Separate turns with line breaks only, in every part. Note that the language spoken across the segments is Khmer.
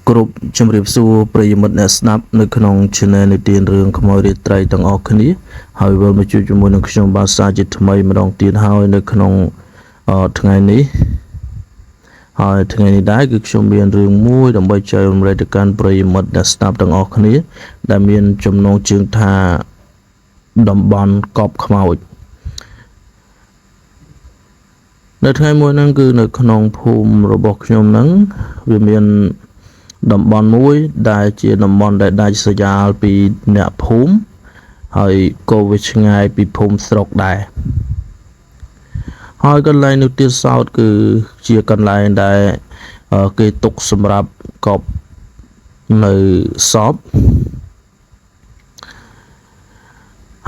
គ្រប់ជំរាបសួរប្រិយមិត្តអ្នកស្ដាប់នៅក្នុង Channel នៃទានរឿងខ្មោចរាត្រីទាំងអស់គ្នាហើយវិលមកជួបជាមួយនឹងខ្ញុំបាទសាជាថ្មីម្ដងទៀតហើយនៅក្នុងថ្ងៃនេះហើយថ្ងៃនេះដែរគឺខ្ញុំមានរឿងមួយដើម្បីចែករំលែកទៅកាន់ប្រិយមិត្តអ្នកស្ដាប់ទាំងអស់គ្នាដែលមានចំណងជើងថាតំបន់កប់ខ្មោចនៅថ្ងៃមួយហ្នឹងគឺនៅក្នុងភូមិរបស់ខ្ញុំហ្នឹងវាមានតំបន់មួយដែលជាតំបន់ដែលដាច់ស្រយាលពីអ្នកភូមិហើយក៏វាឆ្ងាយពីភូមិស្រុកដែរហើយកន្លែងនោះទៀតសោតគឺជាកន្លែងដែលគេទុកសម្រាប់កប់នៅសព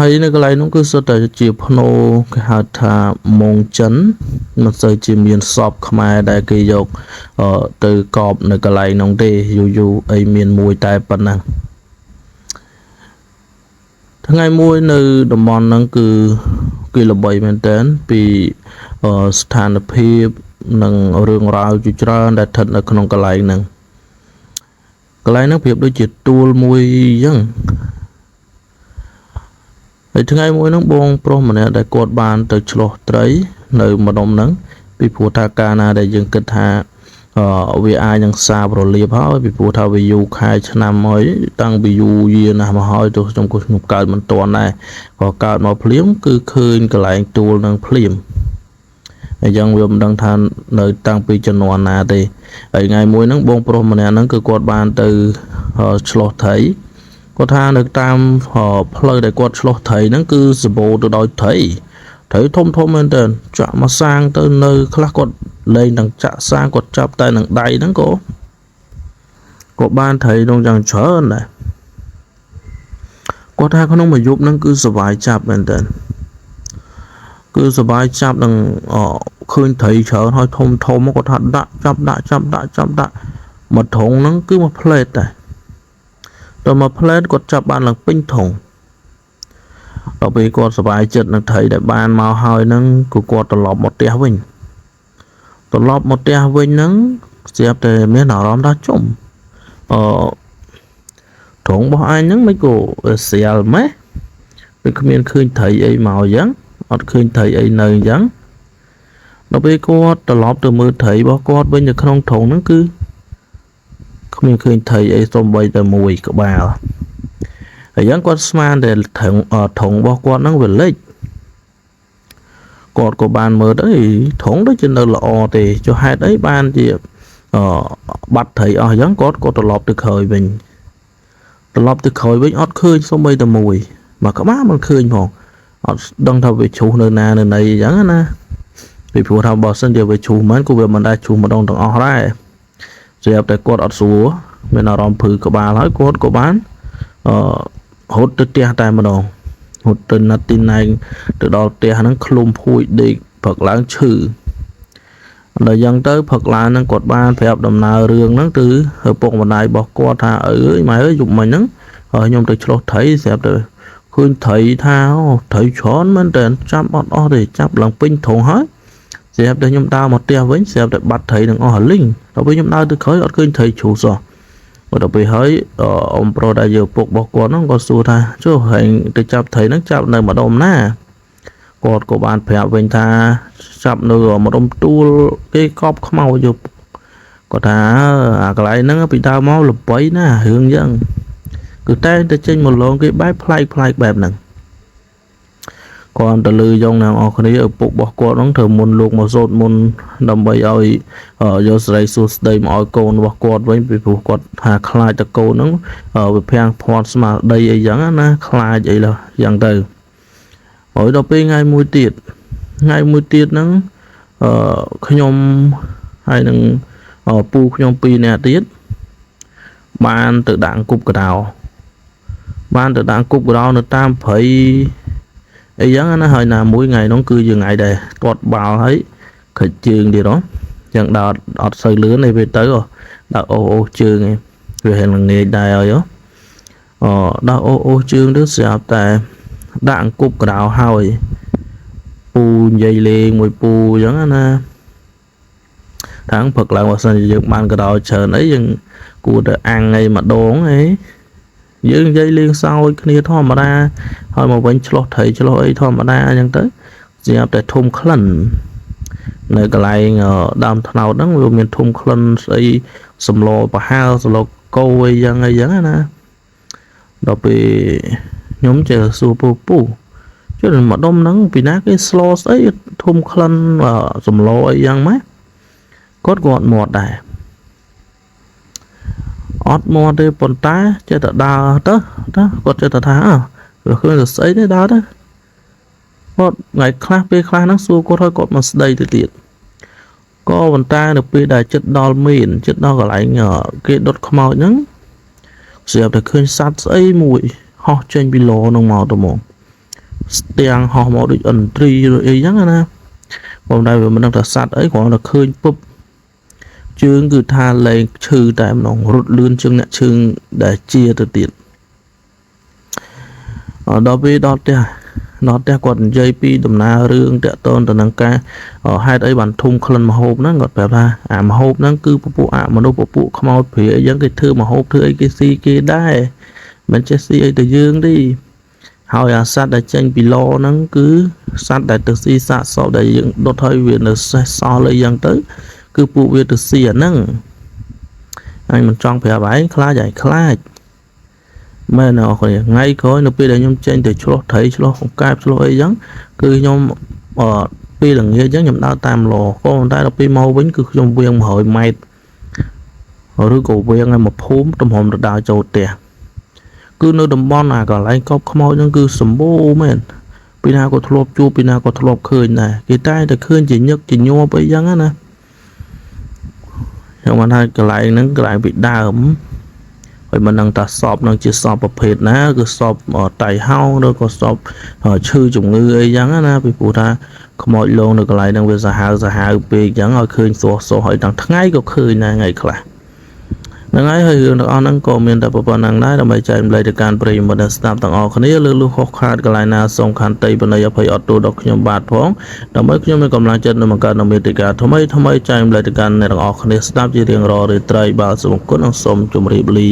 ហើយនៅកន្លែងនោះគឺសុទ្ធតែជាភ្នូគេហៅថាម៉ុងចិនមិនសូវជាមានសពខ្មែរដែលគេយកទៅកប់នៅកន្លែងនោះទេយូរអីមានមួយតែប៉ុណ្ណឹងថ្ងៃមួយនៅតំបន់ហ្នឹងគឺគេល្បីមែនតើពីស្ថានភាពនិងរឿងរ៉ាវជាច្រើនដែលស្ថិតនៅក្នុងកន្លែងហ្នឹងប្រៀបដូចជាទួលមួយអញ្ចឹងហើយថ្ងៃមួយហ្នឹងបងប្រុសម្នាក់ដែលគាត់បានទៅឆ្លោះត្រីនៅម្ដុំហ្នឹងពីព្រោះថាកាលណាដែលយើងគិតថាវាអាចនឹងសាបរលាបហើយពីព្រោះថាវាយូរខែឆ្នាំហើយតាំងពីយូរយារណាស់មកហើយទោះខ្ញុំកើតមិនទាន់ដែរក៏កើតមកភ្លាមគឺឃើញកន្លែងទួលនឹងភ្លាមអញ្ចឹងវាមិនដឹងថានៅតាំងពីជំនាន់ណាទេហើយថ្ងៃមួយហ្នឹងបងប្រុសម្នាក់ហ្នឹងគឺគាត់បានទៅឆ្លោះត្រីគាត់ថានៅតាមផ្លូវដែលគាត់ឆ្លោះត្រីហ្នឹងគឺសម្បូរទៅដោយត្រីធំមែនតើចាក់មកសាងទៅនៅខ្លះគាត់លេងនឹងចាក់សាងគាត់ចាប់តែនឹងដៃហ្នឹងក៏បានត្រីនោះយ៉ាងច្រើនដែរគាត់ថាក្នុងមួយយប់ហ្នឹងគឺសบายចាប់មែនតើគឺសบายចាប់នឹងឃើញត្រីច្រើនហើយធំគាត់ថាដាក់មួយធុងហ្នឹងគឺមួយផ្លេតដែរដល់មួយផ្លេតគាត់ចាប់បានឡើងពេញធុងដល់ពេលគាត់សบายចិត្តនឹងត្រីដែលបានមកហើយហ្នឹងគឺគាត់ត្រឡប់មកផ្ទះវិញហ្នឹងស្រាប់តែមានអារម្មណ៍ថាធុងរបស់អញហ្នឹងមិនក៏ស្រាលម៉េះវាគ្មានឃើញត្រីអីមកអញ្ចឹងអត់ឃើញត្រីអីនៅអញ្ចឹងដល់ពេលគាត់ត្រឡប់ទៅមើលត្រីរបស់គាត់វិញនៅក្នុងធុងហ្នឹងគឺគ្មានឃើញត្រីអីសូម្បីតែមួយក្បាលហើយយ៉ាងគាត់ស្មានតែធុងរបស់គាត់ហ្នឹងវាលេចគាត់ក៏បានមើលទៅធុងដូចជានៅល្អទេចុះហេតុអីបានជាបាត់ត្រីអស់អញ្ចឹងគាត់ក៏ត្រឡប់ទៅក្រោយវិញអត់ឃើញសូម្បីតែមួយក្បាលមិនឃើញផងអត់ដឹងថាវាឈូសនៅណានៅណីអញ្ចឹងណាពីព្រោះថាបើសិនជាវាឈូសមែនក៏វាមិនដែរឈូសម្ដងទាំងអស់ដែរស្រាប់តែគាត់អត់ស្រួលមានអារម្មណ៍ភឺក្បាលហើយគាត់ក៏បានហត់ទៅផ្ទះតែម្ដងហត់ទៅណាត់ទីណែងទៅដល់ផ្ទះហ្នឹងឃ្លុំភួយដេកព្រឹកឡើងឈឺដល់យ៉ាងទៅព្រឹកឡើងហ្នឹងគាត់បានប្រាប់ដំណើររឿងហ្នឹងទៅឪពុកម្ដាយរបស់គាត់ថាអើយម៉ែអើយយប់មិញហ្នឹងខ្ញុំទៅឆ្លោះត្រីស្រាប់តែឃើញត្រីថាត្រីច្រើនមែនតើចាប់អត់អស់ទេចាប់ឡើងពេញធុងហើយស្រាប់តែខ្ញុំដើរមកផ្ទះវិញស្រាប់តែបាត់ត្រីនឹងអស់លីងដល់ពេលខ្ញុំដើរទៅក្រោយអត់ឃើញត្រីជ្រូសោះដល់ពេលហើយអ៊ំប្រុសដែលយកពុករបស់គាត់ហ្នឹងក៏សួរថាចុះហែងទៅចាប់ត្រីហ្នឹងចាប់នៅម្ដុំណាគាត់ក៏បានប្រាប់វិញថាចាប់នៅម្ដុំទួលគេកប់ខ្មោចយកគាត់ថាអាកន្លែងហ្នឹងពីដើមមកល្បីណារឿងអញ្ចឹងគឺតែចេញមកលងគេបែបប្លែកបែបហ្នឹងគាត់ទៅលឺយ៉ងណាអស់គ្នាឪពុករបស់គាត់ហ្នឹងធ្វើមុនលោកមកសូត្រមុនដើម្បីឲ្យយកសេរីសួស្ដីមកឲ្យកូនរបស់គាត់វិញពីព្រោះគាត់ថាខ្លាចតកូនហ្នឹងវាភាំងផាត់ស្មារតីអីចឹងណាខ្លាចអីឡើយយ៉ាងទៅហើយដល់ពេលថ្ងៃមួយទៀតហ្នឹងខ្ញុំហើយនឹងពូខ្ញុំពីរនាក់ទៀតបានទៅដាក់គប់កដោនៅតាមព្រៃអីចឹងណាហើយណាមួយថ្ងៃនោះគឺជាថ្ងៃដែលទាត់បាល់ហើយខិចជើងទៀតហ៎ចឹងដើរអត់សូវលឿនទេពេលទៅដើរអូសជើងឯងវាហេងងាយដែរហើយដើរអូសជើងទៅស្រាប់តែដាក់អង្គប់កដោហើយពូនិយាយលេងមួយពូចឹងណា tháng phậtឡើងបើសិនជាយើងបានកដោច្រើនអីយើង cua để ăn ngày mà đốn ấy dương dây liên sau kia thò mà ra thôi mà vẫn cho thầy cho ấy thò mà ra chẳng tới giờ tại thùng khăn nơi cái này đam nào đó vừa miền thùng khăn xây sầm lò và hao sầm lò câu ấy dân ấy dân nè đó bị nhóm chờ super pu chứ đừng mà đông nắng vì nát cái slow ấy thùng khăn và sầm lò ấy dân mấy cốt gọn một đài ót mò đây bồn tá chơi ta đào đó đó có chơi ta thả rồi khơi được sấy đấy đó đó có ngày class p class nó xua có thôi cột mà đây thì tiệt có bồn tá được p đại chất đo mìn chất đo còn lại nhờ cái đốt màu nhẫn dẹp được khơi sát sấy mùi ho trên bị lò nông màu tao mỏng tiền ho màu được ẩn tri rồi ấy nhẫn nè còn đây mình đang thật sát ấy còn là khơi búp chương cứ tha lên trừ tại nó rút lươn chương nè chương để chia từ tiền ở đó với đó nó còn JP đầm na rương tệ tôn từ năng ca ở hai đấy bản thùng khăn mà hộp nó ngọt bẹp ra mà hộp nó cứ phụ mà đâu phụ không ao phía ấy cái thư mà hộp thư ấy cái gì kiaได้mình chết gì ấy từ dương đi hỏi sát đại tranh bị lo nó cứ sát đại từ si sát sau đại dựng đột hơi viện được so lấy dân tới cứ phụ việc từ xìa nâng anh mình trong phải bãi khá giải khá mà nó khỏi ngay coi nó bây giờ nhom trên thì cho thấy cho không cáp cho ấy giống cứ nhom ở bây là nghĩa giống nhom đau tam lò con ta là bây mau vẫn cứ trong viên hội mày ở đứa cổ viên em một phốm trong hòm được đào trầu tè cứ nơi đầm bon à còn lại có mau nhưng cứ sầm bô men pina có thlop chu pina có thlop khơi này cái tay thì khơi chỉ nhấc chỉ nhô bây giờ nè nhưng mà hai cái lại bị đau ấm vậy mình đang ta sọp đang chỉ sọp bậc phết ná cứ sọp ở tay hao rồi có sọp ở chư chủng ngư ấy chẳng á vì phụ ta không mọi luôn được lại đang về giả hào bị chẳng ở khơi số hỏi đang ngay có khơi này ngày cả năng ấy hơi hướng được on năng cầu miền tại bộ năng này là mấy chạy lại đượcการประโยชน์มาสนับต่างออกนี้ลือลูกขาดกลายนาส่งขันตีบรรยายพยอดตัวดอกขยมบาดพ้องทำให้ขยมมีกำลังใจในการนำเมติกาทำไมใจเลยการในต่างออกนี้สนับจีเรียงรอหรือไตรบาลสมกุลอังสมจุมรีบลี